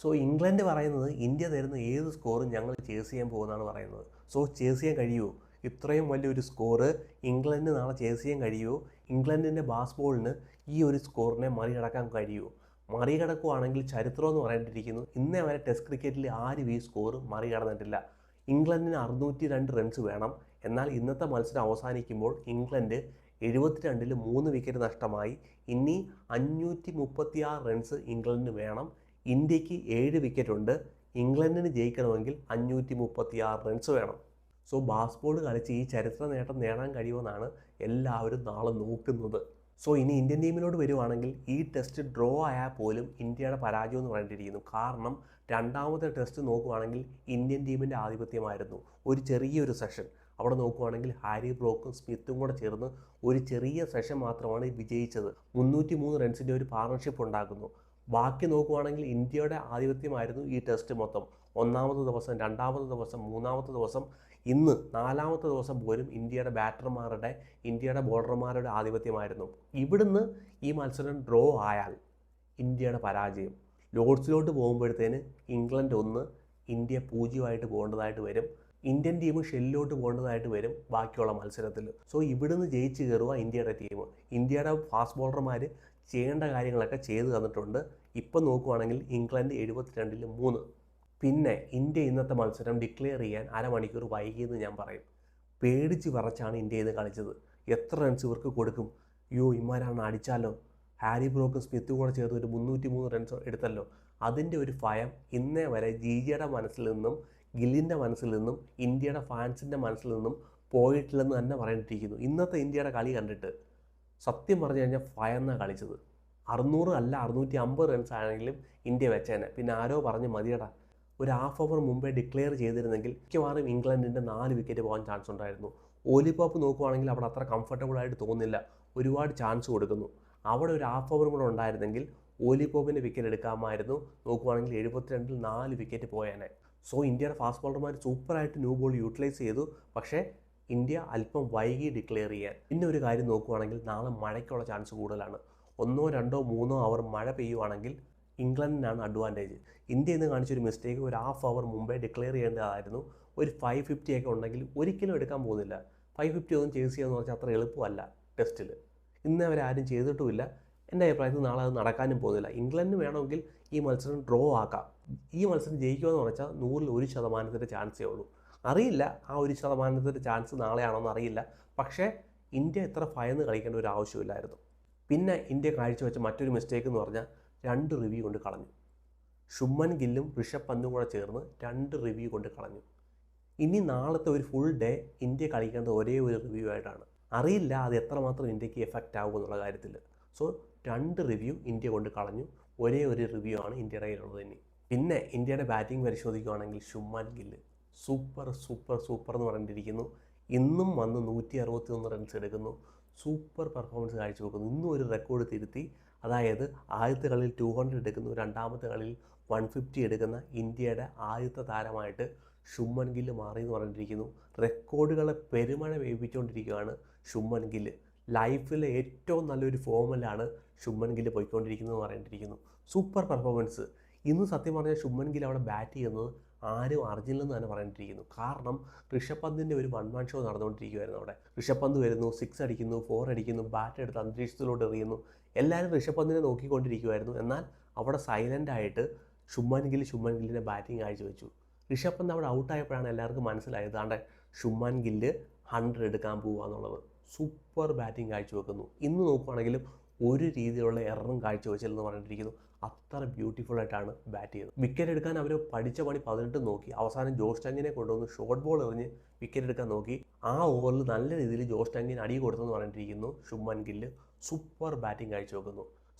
So England പറയുന്നത് India തരുന്ന ഏത് സ്കോറും ഞങ്ങൾ ചേസ് ചെയ്യാൻ പോകുന്നതാണ് പറയുന്നത്. സോ ചേസ് ചെയ്യാൻ കഴിയുമോ? ഇത്രയും വലിയൊരു സ്കോറ് ഇംഗ്ലണ്ടിന് നാളെ ചേസ് ചെയ്യാൻ കഴിയുമോ? ഇംഗ്ലണ്ടിൻ്റെ ബാസ്ബോളിന് ഈ ഒരു സ്കോറിനെ മറികടക്കാൻ കഴിയുമോ? മറികടക്കുകയാണെങ്കിൽ ചരിത്രം എന്ന് പറയേണ്ടിയിരിക്കുന്നു. ഇന്നേ വരെ ടെസ്റ്റ് ക്രിക്കറ്റിൽ ആരും ഈ സ്കോർ മറികടന്നിട്ടില്ല. ഇംഗ്ലണ്ടിന് 602 റൺസ് വേണം. എന്നാൽ ഇന്നത്തെ മത്സരം അവസാനിക്കുമ്പോൾ ഇംഗ്ലണ്ട് 72-ൽ 3 വിക്കറ്റ് നഷ്ടമായി. ഇനി 536 റൺസ് ഇംഗ്ലണ്ടിന് വേണം. ഇന്ത്യക്ക് 7 വിക്കറ്റ് ഉണ്ട്. ഇംഗ്ലണ്ടിന് ജയിക്കണമെങ്കിൽ 536 റൺസ് വേണം. സോ ബാസ്ബോൾ കളിച്ച് ഈ ചരിത്ര നേട്ടം നേടാൻ കഴിയുമെന്നാണ് എല്ലാവരും നാളെ നോക്കുന്നത്. സോ ഇനി ഇന്ത്യൻ ടീമിനോട് വരുവാണെങ്കിൽ ഈ ടെസ്റ്റ് ഡ്രോ ആയാൽ പോലും ഇന്ത്യയുടെ പരാജയം എന്ന് പറഞ്ഞിട്ടിരിക്കുന്നു. കാരണം രണ്ടാമത്തെ ടെസ്റ്റ് നോക്കുവാണെങ്കിൽ ഇന്ത്യൻ ടീമിൻ്റെ ആധിപത്യമായിരുന്നു. ഒരു ചെറിയൊരു സെഷൻ അവിടെ നോക്കുവാണെങ്കിൽ ഹാരി ബ്രോക്കും സ്മിത്തും കൂടെ ചേർന്ന് ഒരു ചെറിയ സെഷൻ മാത്രമാണ് വിജയിച്ചത്. 303 റൺസിൻ്റെ ഒരു പാർട്ണർഷിപ്പ് ഉണ്ടാക്കുന്നു. ബാക്കി നോക്കുവാണെങ്കിൽ ഇന്ത്യയുടെ ആധിപത്യമായിരുന്നു ഈ ടെസ്റ്റ് മൊത്തം. ഒന്നാമത്തെ ദിവസം, രണ്ടാമത്തെ ദിവസം, മൂന്നാമത്തെ ദിവസം, ഇന്ന് 4-ാമത്തെ ദിവസം പോലും ഇന്ത്യയുടെ ബാറ്റർമാരുടെ, ഇന്ത്യയുടെ ബോളർമാരുടെ ആധിപത്യമായിരുന്നു. ഇവിടുന്ന് ഈ മത്സരം ഡ്രോ ആയാൽ ഇന്ത്യയുടെ പരാജയം. ലോർഡ്സിലോട്ട് പോകുമ്പോഴത്തേന് ഇംഗ്ലണ്ട് 1, ഇന്ത്യ 0 പോകേണ്ടതായിട്ട് വരും. ഇന്ത്യൻ ടീം ഷെല്ലിലോട്ട് പോകേണ്ടതായിട്ട് വരും ബാക്കിയുള്ള മത്സരത്തിൽ. സോ ഇവിടുന്ന് ജയിച്ച് കയറുക ഇന്ത്യയുടെ ടീം. ഇന്ത്യയുടെ ഫാസ്റ്റ് ബോളർമാർ ചെയ്യേണ്ട കാര്യങ്ങളൊക്കെ ചെയ്തു തന്നിട്ടുണ്ട്. ഇപ്പം നോക്കുവാണെങ്കിൽ ഇംഗ്ലണ്ട് 72-ൽ 3. പിന്നെ ഇന്ത്യ ഇന്നത്തെ മത്സരം ഡിക്ലെയർ ചെയ്യാൻ അരമണിക്കൂർ വൈകിയെന്ന് ഞാൻ പറയും. പേടിച്ച് വിറച്ചാണ് ഇന്ത്യ ഇത് കളിച്ചത്. എത്ര റൺസ് ഇവർക്ക് കൊടുക്കും? ഇമാരാണ് അടിച്ചാലോ? ഹാരി ബ്രോക്കും സ്മിത്തും കൂടെ ചേർത്ത് ഒരു 303 റൺസ് എടുത്തല്ലോ. അതിൻ്റെ ഒരു ഭയം ഇന്നേ വരെ ജിയുടെ മനസ്സിൽ നിന്നും, ഗില്ലിൻ്റെ മനസ്സിൽ നിന്നും, ഇന്ത്യയുടെ ഫാൻസിൻ്റെ മനസ്സിൽ നിന്നും പോയിട്ടില്ലെന്ന് തന്നെ പറയേണ്ടിയിരിക്കുന്നു. ഇന്നത്തെ ഇന്ത്യയുടെ കളി കണ്ടിട്ട് സത്യം പറഞ്ഞു കഴിഞ്ഞാൽ ഭയന്നാണ് കളിച്ചത്. 600 അല്ല 650 റൺസ് ആണെങ്കിലും ഇന്ത്യ വെച്ചേനെ. പിന്നെ ആരോ പറഞ്ഞ് മതിയടാ, ഒരു ഹാഫ് അവർ മുമ്പേ ഡിക്ലെയർ ചെയ്തിരുന്നെങ്കിൽ മിക്കവാറും ഇംഗ്ലണ്ടിൻ്റെ 4 വിക്കറ്റ് പോകാൻ ചാൻസ് ഉണ്ടായിരുന്നു. ഓലി പോപ്പ് നോക്കുവാണെങ്കിൽ അവിടെ അത്ര കംഫർട്ടബിൾ ആയിട്ട് തോന്നുന്നില്ല. ഒരുപാട് ചാൻസ് കൊടുക്കുന്നു. അവിടെ ഒരു ഹാഫ് അവർ കൂടെ ഉണ്ടായിരുന്നെങ്കിൽ ഓലി പോപ്പിൻ്റെ വിക്കറ്റ് എടുക്കാമായിരുന്നു. നോക്കുവാണെങ്കിൽ 72-ൽ 4 വിക്കറ്റ് പോയേനെ. സോ ഇന്ത്യയുടെ ഫാസ്റ്റ് ബോളർമാർ സൂപ്പറായിട്ട് ന്യൂ ബോൾ യൂട്ടിലൈസ് ചെയ്തു. പക്ഷേ ഇന്ത്യ അല്പം വൈകി ഡിക്ലെയർ ചെയ്യാൻ. പിന്നെ ഒരു കാര്യം നോക്കുവാണെങ്കിൽ നാളെ മഴയ്ക്കുള്ള ചാൻസ് കൂടുതലാണ്. 1, 2, 3 അവർ മഴ പെയ്യുവാണെങ്കിൽ ഇംഗ്ലണ്ടിനാണ് അഡ്വാൻറ്റേജ്. ഇന്ത്യ ഇന്ന് കാണിച്ചൊരു മിസ്റ്റേക്ക്, ഒരു ഹാഫ് അവർ മുമ്പേ ഡിക്ലെയർ ചെയ്യേണ്ടതായിരുന്നു. ഒരു 550 ഒക്കെ ഉണ്ടെങ്കിൽ ഒരിക്കലും എടുക്കാൻ പോകുന്നില്ല. 550 ഒന്നും ചേസ് ചെയ്യാന്ന് പറഞ്ഞാൽ അത്ര എളുപ്പമല്ല ടെസ്റ്റിൽ. ഇന്ന് അവരാരും ചെയ്തിട്ടുമില്ല. എൻ്റെ അഭിപ്രായത്തിൽ നാളെ അത് നടക്കാനും പോകുന്നില്ല. ഇംഗ്ലണ്ടിന് വേണമെങ്കിൽ ഈ മത്സരം ഡ്രോ ആക്കാം. ഈ മത്സരം ജയിക്കുമെന്ന് പറഞ്ഞാൽ 100-ൽ 1% ചാൻസേ ഉള്ളൂ. അറിയില്ല ആ 1% ചാൻസ് നാളെയാണോന്ന് അറിയില്ല. പക്ഷേ ഇന്ത്യ ഇത്ര ഭയന്ന് കളിക്കേണ്ട ഒരു ആവശ്യമില്ലായിരുന്നു. പിന്നെ ഇന്ത്യ കാഴ്ചവെച്ച മറ്റൊരു മിസ്റ്റേക്ക് എന്ന് പറഞ്ഞാൽ 2 റിവ്യൂ കൊണ്ട് കളഞ്ഞു. ശുഭ്മൻ ഗില്ലും ഋഷഭ് പന്തും കൂടെ ചേർന്ന് 2 റിവ്യൂ കൊണ്ട് കളഞ്ഞു. ഇനി നാളത്തെ ഒരു ഫുൾ ഡേ ഇന്ത്യ കളിക്കേണ്ട ഒരേ ഒരു റിവ്യൂ ആയിട്ടാണ്. അറിയില്ല അത് എത്രമാത്രം ഇന്ത്യക്ക് എഫക്റ്റ് ആകും എന്നുള്ള കാര്യത്തിൽ. സോ 2 റിവ്യൂ ഇന്ത്യ കൊണ്ട് കളഞ്ഞു. ഒരേ ഒരു റിവ്യൂ ആണ് ഇന്ത്യയുടെ കയ്യിലുള്ളത് ഇനി. പിന്നെ ഇന്ത്യയുടെ ബാറ്റിംഗ് പരിശോധിക്കുകയാണെങ്കിൽ ശുഭ്മാൻ ഗില്ല് സൂപ്പർ എന്ന് പറഞ്ഞിരിക്കുന്നു. ഇന്നും വന്ന് 161 റൺസ് എടുക്കുന്നു. സൂപ്പർ പെർഫോമൻസ് കാഴ്ചവെക്കുന്നു. ഇന്നും ഒരു റെക്കോർഡ് തിരുത്തി. അതായത് ആദ്യത്തെ കളിയിൽ 200 എടുക്കുന്നു, രണ്ടാമത്തെ കളിയിൽ 150 എടുക്കുന്ന ഇന്ത്യയുടെ ആദ്യത്തെ താരമായിട്ട് ശുഭ്മൻ ഗില്ല് മാറി എന്ന് പറഞ്ഞിരിക്കുന്നു. റെക്കോർഡുകളെ പെരുമഴ വേവിച്ചുകൊണ്ടിരിക്കുകയാണ് ശുഭ്മൻ ഗില്ല്. ലൈഫിലെ ഏറ്റവും നല്ലൊരു ഫോമിലാണ് ശുഭ്മൻ ഗില്ല് പോയിക്കൊണ്ടിരിക്കുന്നത് എന്ന് പറഞ്ഞിരിക്കുന്നു. Super performance. ഇന്ന് സത്യം പറഞ്ഞാൽ ശുഭ്മൻ ഗില്ല് അവിടെ ബാറ്റ് ചെയ്യുന്നത് ആരും അറിഞ്ഞില്ലെന്ന് തന്നെ പറഞ്ഞിട്ടിരിക്കുന്നു. കാരണം ഋഷഭ് പന്തിൻ്റെ ഒരു 1 മാൻ ഷോ നടന്നുകൊണ്ടിരിക്കുമായിരുന്നു അവിടെ. ഋഷഭ് പന്ത് വരുന്നു, 6 അടിക്കുന്നു, 4 അടിക്കുന്നു, ബാറ്റ് എടുത്ത് അന്തരീക്ഷത്തിലോട്ട് എറിയുന്നു. എല്ലാവരും ഋഷഭ് പന്തിനെ നോക്കിക്കൊണ്ടിരിക്കുമായിരുന്നു. എന്നാൽ അവിടെ സൈലൻ്റായിട്ട് ശുഭ്മൻ ഗില്ലിൻ്റെ ബാറ്റിംഗ് കാഴ്ചവെച്ചു. ഋഷഭ് പന്ത് അവിടെ ഔട്ടായപ്പോഴാണ് എല്ലാവർക്കും മനസ്സിലായത് ആണ്ടെ ശുഭ്മൻ ഗില്ല് 100 എടുക്കാൻ പോവുക എന്നുള്ളത്. സൂപ്പർ ബാറ്റിംഗ് കാഴ്ചവെക്കുന്നു. ഇന്ന് നോക്കുവാണെങ്കിലും ഒരു രീതിയിലുള്ള എററും കാഴ്ചവെച്ചില്ലെന്ന് പറഞ്ഞിരിക്കുന്നു. അത്ര ബ്യൂട്ടിഫുൾ ആയിട്ടാണ് ബാറ്റ് ചെയ്തത്. വിക്കറ്റ് എടുക്കാൻ അവർ പഠിച്ച പണി 18 നോക്കി. അവസാനം ജോസ് ടങ്ങിനെ കൊണ്ടുവന്ന് ഷോർട്ട് ബോൾ എറിഞ്ഞ് വിക്കറ്റ് എടുക്കാൻ നോക്കി. ആ ഓവറിൽ നല്ല രീതിയിൽ ജോസ് ടങ്ങിന് അടി കൊടുത്തെന്ന് പറഞ്ഞിരിക്കുന്നു. ശുഭ്മൻ ഗില്ല് സൂപ്പർ ബാറ്റിംഗ് കാഴ്ചവെക്കുന്നു.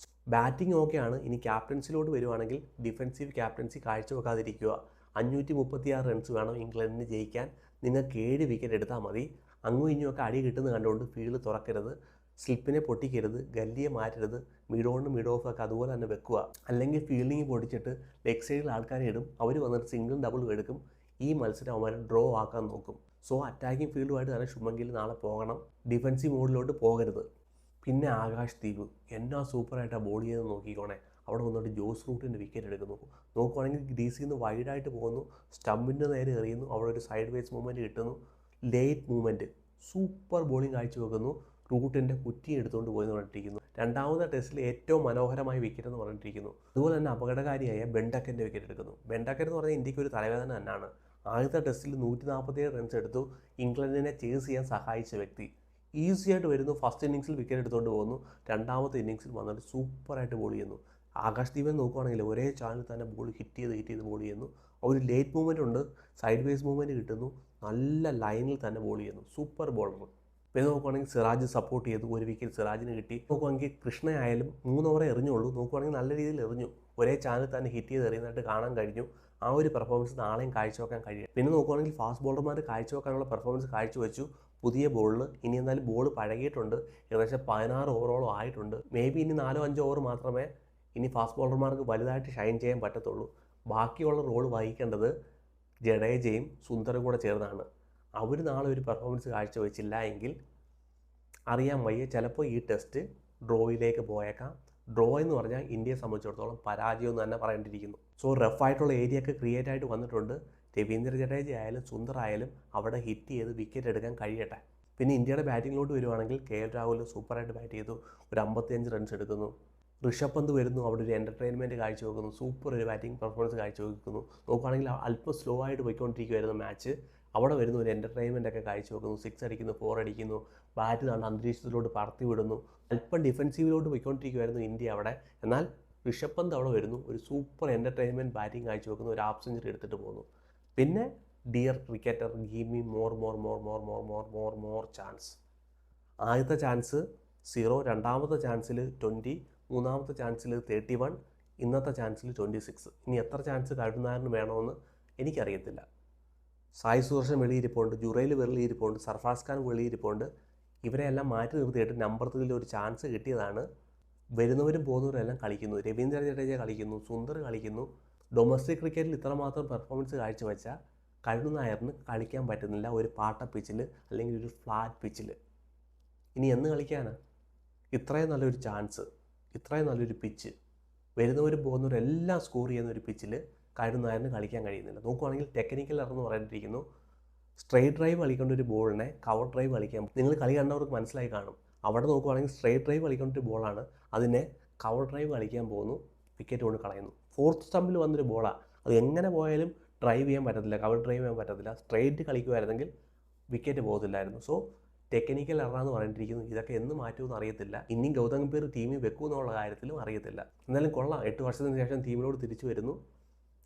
ബാറ്റിംഗ് ഓക്കെയാണ്. ഇനി ക്യാപ്റ്റൻസിലോട്ട് വരുവാണെങ്കിൽ ഡിഫൻസീവ് ക്യാപ്റ്റൻസി കാഴ്ചവെക്കാതിരിക്കുക. 536 റൺസ് വേണം ഇംഗ്ലണ്ടിന് ജയിക്കാൻ. നിങ്ങൾക്ക് 7 വിക്കറ്റ് എടുത്താൽ മതി. അങ്ങും ഇങ്ങുമൊക്കെ അടി കിട്ടുന്നത് കണ്ടുകൊണ്ട് ഫീൽഡ് തുറക്കരുത്, സ്ലിപ്പിനെ പൊട്ടിക്കരുത്, ഗല്ലിയെ മാറ്റരുത്, മിഡ് ഓണും മിഡ് ഓഫൊക്കെ അതുപോലെ തന്നെ വെക്കുക. അല്ലെങ്കിൽ ഫീൽഡിങ് പൊട്ടിച്ചിട്ട് ലെഗ് സൈഡിൽ ആൾക്കാരെ ഇടും. അവർ വന്നിട്ട് സിംഗിളും ഡബിളും എടുക്കും. ഈ മത്സരം അവന്മാരെ ഡ്രോ ആക്കാൻ നോക്കും. സോ അറ്റാക്കിംഗ് ഫീൽഡുമായിട്ട് തന്നെ ശുഭ്മൻ ഗില്ല് നാളെ പോകണം. ഡിഫൻസീവ് മോഡിലോട്ട് പോകരുത്. പിന്നെ ആകാശ് ദീപ് എന്നാ സൂപ്പറായിട്ടാണ് ബോൾ ചെയ്ത് നോക്കിക്കോണേ. അവിടെ വന്നിട്ട് ജോസ് റൂട്ടിൻ്റെ വിക്കറ്റ് എടുക്കുന്നു. നോക്കുവാണെങ്കിൽ ഗ്രീസിൽ നിന്ന് വൈഡായിട്ട് പോകുന്നു, സ്റ്റമ്പിൻ്റെ നേരെ എറിയുന്നു, അവിടെ ഒരു സൈഡ് വേസ് മൂവ്മെൻറ്റ് കിട്ടുന്നു, ലേറ്റ് മൂവ്മെൻറ്റ്, സൂപ്പർ ബോളിംഗ് കാഴ്ചവെക്കുന്നു, റൂട്ടിൻ്റെ കുറ്റി എടുത്തുകൊണ്ട് പോയി എന്ന് പറഞ്ഞിരിക്കുന്നു. രണ്ടാമത്തെ ടെസ്റ്റിൽ ഏറ്റവും മനോഹരമായ വിക്കറ്റ് എന്ന് പറഞ്ഞിരിക്കുന്നു. അതുപോലെ തന്നെ അപകടകാരിയായ ബെൻഡക്കൻ്റെ വിക്കറ്റ് എടുക്കുന്നു. ബെൻഡക്കൻ എന്ന് പറഞ്ഞാൽ ഇന്ത്യക്ക് ഒരു തലവേദന തന്നെയാണ്. ആദ്യത്തെ ടെസ്റ്റിൽ 147 റൺസ് എടുത്തു, ഇംഗ്ലണ്ടിനെ ചേസ് ചെയ്യാൻ സഹായിച്ച വ്യക്തി. ഈസി ആയിട്ട് വരുന്നു, ഫസ്റ്റ് ഇന്നിങ്സിൽ വിക്കറ്റ് എടുത്തുകൊണ്ട് പോകുന്നു, രണ്ടാമത്തെ ഇന്നിങ്സിൽ വന്നിട്ട് സൂപ്പറായിട്ട് ബോൾ ചെയ്യുന്നു. ആകാശ് ദീപൻ നോക്കുവാണെങ്കിൽ ഒരേ ചാനൽ തന്നെ ബോൾ ഹിറ്റ് ചെയ്ത് ബോൾ ചെയ്യുന്നു. ഒരു ലേറ്റ് മൂവ്മെൻ്റ് ഉണ്ട്, സൈഡ് വേസ് മൂവ്മെൻറ്റ് കിട്ടുന്നു, നല്ല ലൈനിൽ തന്നെ ബോൾ ചെയ്യുന്നു, സൂപ്പർ ബോളർ. പിന്നെ നോക്കുവാണെങ്കിൽ സിറാജ് സപ്പോർട്ട് ചെയ്തു, ഒരു വിക്കറ്റ് സിറാജിന് കിട്ടി. നോക്കുവാണെങ്കിൽ കൃഷ്ണ ആയാലും 3 ഓവറേ എറിഞ്ഞുള്ളൂ, നോക്കുവാണെങ്കിൽ നല്ല രീതിയിൽ എറിഞ്ഞു, ഒരേ ചാനൽ തന്നെ ഹിറ്റ് ചെയ്ത് എറിയുന്നതായിട്ട് കാണാൻ കഴിഞ്ഞു. ആ ഒരു പെർഫോമൻസ് നാളെയും കാഴ്ചവെക്കാൻ കഴിയും. പിന്നെ നോക്കുവാണെങ്കിൽ ഫാസ്റ്റ് ബോളർമാർ കാഴ്ചവെക്കാനുള്ള പെർഫോമൻസ് കാഴ്ചവെച്ചു. പുതിയ ബോളിൽ ഇനി എന്തായാലും ബോൾ പഴകിയിട്ടുണ്ട്, ഏകദേശം 16 ഓവറോളം ആയിട്ടുണ്ട്. മേ ബി ഇനി 4-5 ഓവർ മാത്രമേ ഇനി ഫാസ്റ്റ് ബോളർമാർക്ക് വലുതായിട്ട് ഷൈൻ ചെയ്യാൻ പറ്റത്തുള്ളൂ. ബാക്കിയുള്ള റോൾ വഹിക്കേണ്ടത് ജഡേജയും സുന്ദറും കൂടെ ചേർന്നാണ്. അവർ നാളെ ഒരു പെർഫോമൻസ് കാഴ്ചവെച്ചില്ല എങ്കിൽ അറിയാൻ വയ്യ, ചിലപ്പോൾ ഈ ടെസ്റ്റ് ഡ്രോയിലേക്ക് പോയേക്കാം. ഡ്രോ എന്ന് പറഞ്ഞാൽ ഇന്ത്യയെ സംബന്ധിച്ചിടത്തോളം പരാജയം എന്ന് തന്നെ പറയേണ്ടിയിരിക്കുന്നു. സോ റഫായിട്ടുള്ള ഏരിയ ഒക്കെ ക്രിയേറ്റ് ആയിട്ട് വന്നിട്ടുണ്ട്. രവീന്ദ്ര ജഡേജ ആയാലും സുന്ദർ ആയാലും അവിടെ ഹിറ്റ് ചെയ്ത് വിക്കറ്റ് എടുക്കാൻ കഴിയട്ടെ. പിന്നെ ഇന്ത്യയുടെ ബാറ്റിങ്ങിലോട്ട് വരുവാണെങ്കിൽ KL രാഹുൽ സൂപ്പറായിട്ട് ബാറ്റ് ചെയ്തു, ഒരു 55 റൺസ് എടുക്കുന്നു. ഋഷഭ് പന്ത് വരുന്നു, അവിടെ ഒരു എൻ്റർടൈൻമെൻറ്റ് കാഴ്ചവെക്കുന്നു, സൂപ്പർ ഒരു ബാറ്റിംഗ് പെർഫോമൻസ് കാഴ്ചവെക്കുന്നു. നോക്കുകയാണെങ്കിൽ അല്പം സ്ലോ ആയിട്ട് പോയിക്കൊണ്ടിരിക്കുമായിരുന്നു മാച്ച്, അവിടെ വരുന്നു ഒരു എൻ്റർടൈൻമെൻ്റ് ഒക്കെ കാഴ്ചവെക്കുന്നു, 6 അടിക്കുന്നു, 4 അടിക്കുന്നു, ബാറ്റ് കണ്ട് അന്തരീക്ഷത്തിലോട്ട് പറത്തി വിടുന്നു. അല്പം ഡിഫൻസീവിലോട്ട് പോയിക്കൊണ്ടിരിക്കുമായിരുന്നു ഇന്ത്യ അവിടെ. എന്നാൽ ഋഷഭ് പന്ത് അവിടെ വരുന്നു, ഒരു സൂപ്പർ എൻ്റർടൈൻമെൻറ്റ് ബാറ്റിംഗ് കാഴ്ചവെക്കുന്നു, ഒരു ഹാഫ് സെഞ്ചുറി എടുത്തിട്ട് പോകുന്നു. പിന്നെ dear cricketer give me more chance. ആദ്യത്തെ ചാൻസ് 0, രണ്ടാമത്തെ ചാൻസിൽ 20, മൂന്നാമത്തെ ചാൻസിൽ 31, ഇന്നത്തെ ചാൻസിൽ 26. ഇനി എത്ര ചാൻസ് കരുണാകരന് വേണമെന്ന് എനിക്കറിയത്തില്ല. സായി സുദർശൻ വെളിയിരിപ്പുണ്ട്, ജുറൈൽ വെളിയിരിപ്പുണ്ട്, സർഫാസ് ഖാൻ വെളിയിരിപ്പുണ്ട്. ഇവരെല്ലാം മാറ്റി നിർത്തിയിട്ട് നമ്പർ 3 ഒരു ചാൻസ് കിട്ടിയതാണ്. വരുന്നവരും പോകുന്നവരും എല്ലാം കളിക്കുന്നു. രവീന്ദ്ര ജഡേജ കളിക്കുന്നു, സുന്ദർ കളിക്കുന്നു. ഡൊമസ്റ്റിക് ക്രിക്കറ്റിൽ ഇത്രമാത്രം പെർഫോമൻസ് കാഴ്ചവെച്ച കരുണാകരന് കളിക്കാൻ പറ്റുന്നില്ല ഒരു പാട്ട പിച്ചിൽ അല്ലെങ്കിൽ ഒരു ഫ്ലാറ്റ് പിച്ചിൽ. ഇനി എന്ന് കളിക്കാനാണ്? ഇത്രയും നല്ലൊരു ചാൻസ്, ഇത്രയും നല്ലൊരു പിച്ച്, വരുന്നവരും പോകുന്നവരും എല്ലാം സ്കോർ ചെയ്യുന്ന ഒരു പിച്ചിൽ കരുണാകരന് കളിക്കാൻ കഴിയുന്നില്ല. നോക്കുവാണെങ്കിൽ ടെക്നിക്കൽ എറർ എന്ന് പറഞ്ഞിരിക്കുന്നു. സ്ട്രെയിറ്റ് ഡ്രൈവ് കളിക്കേണ്ട ഒരു ബോളിനെ കവർ ഡ്രൈവ് കളിക്കാൻ, നിങ്ങൾ കളി കണ്ടവർക്ക് മനസ്സിലായി കാണും. അവിടെ നോക്കുവാണെങ്കിൽ സ്ട്രെയിറ്റ് ഡ്രൈവ് കളിക്കേണ്ട ഒരു ബോളാണ്, അതിനെ കവർ ഡ്രൈവ് കളിക്കാൻ പോകുന്നു, വിക്കറ്റ് കൊണ്ട് കളയുന്നു. 4th സ്റ്റമ്പിൽ വന്നൊരു ബോളാണ്, അത് എങ്ങനെ പോയാലും ഡ്രൈവ് ചെയ്യാൻ പറ്റത്തില്ല, കവർ ഡ്രൈവ് ചെയ്യാൻ പറ്റത്തില്ല. സ്ട്രെയിറ്റ് കളിക്കുമായിരുന്നെങ്കിൽ വിക്കറ്റ് പോകത്തില്ലായിരുന്നു. സോ ടെക്നിക്കൽ എററാന്ന് പറഞ്ഞിരിക്കുന്നു. ഇതൊക്കെ എന്ന് മാറ്റുമെന്ന് അറിയത്തില്ല. ഇനിയും ഗൗതം ഗംഭീർ ടീമിൽ വെക്കുമെന്നുള്ള കാര്യത്തിലും അറിയത്തില്ല. എന്നാലും കൊള്ളാം, 8 വർഷത്തിന് ശേഷം ടീമിലോട് തിരിച്ചു വരുന്നു,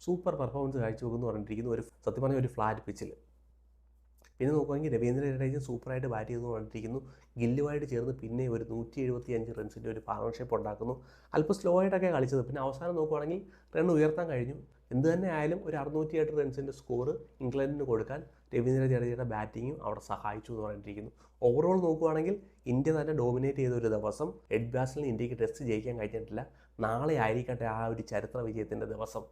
സൂപ്പർ പെർഫോമൻസ് കാഴ്ചവെക്കുമെന്ന് പറഞ്ഞിരിക്കുന്നു, ഒരു സത്യം പറഞ്ഞ ഒരു ഫ്ലാറ്റ് പിച്ചിൽ. പിന്നെ നോക്കുകയാണെങ്കിൽ രവീന്ദ്ര ജഡേജ സൂപ്പറായിട്ട് ബാറ്റ് ചെയ്തെന്ന് പറഞ്ഞിരിക്കുന്നു. ഗില്ലുമായിട്ട് ചേർന്ന് പിന്നെ ഒരു 175 റൺസിൻ്റെ ഒരു പാർട്ണർഷിപ്പ് ഉണ്ടാക്കുന്നു. അല്പം സ്ലോ ആയിട്ടൊക്കെ കളിച്ചത്, പിന്നെ അവസാനം നോക്കുകയാണെങ്കിൽ റൺ ഉയർത്താൻ കഴിഞ്ഞു. എന്ത് തന്നെ ആയാലും ഒരു 608 റൺസിൻ്റെ സ്കോർ ഇംഗ്ലണ്ടിന് കൊടുക്കാൻ രവീന്ദ്ര ജഡേജയുടെ ബാറ്റിങ്ങും അവിടെ സഹായിച്ചു എന്ന് പറഞ്ഞിരിക്കുന്നു. ഓവറോൾ നോക്കുകയാണെങ്കിൽ ഇന്ത്യ തന്നെ ഡോമിനേറ്റ് ചെയ്ത ഒരു ദിവസം. എഡ്ബാസിലിന് ഇന്ത്യക്ക് ടെസ്റ്റ് ജയിക്കാൻ കഴിഞ്ഞിട്ടില്ല. നാളെ ആയിരിക്കട്ടെ ആ ഒരു ചരിത്ര വിജയത്തിൻ്റെ ദിവസം.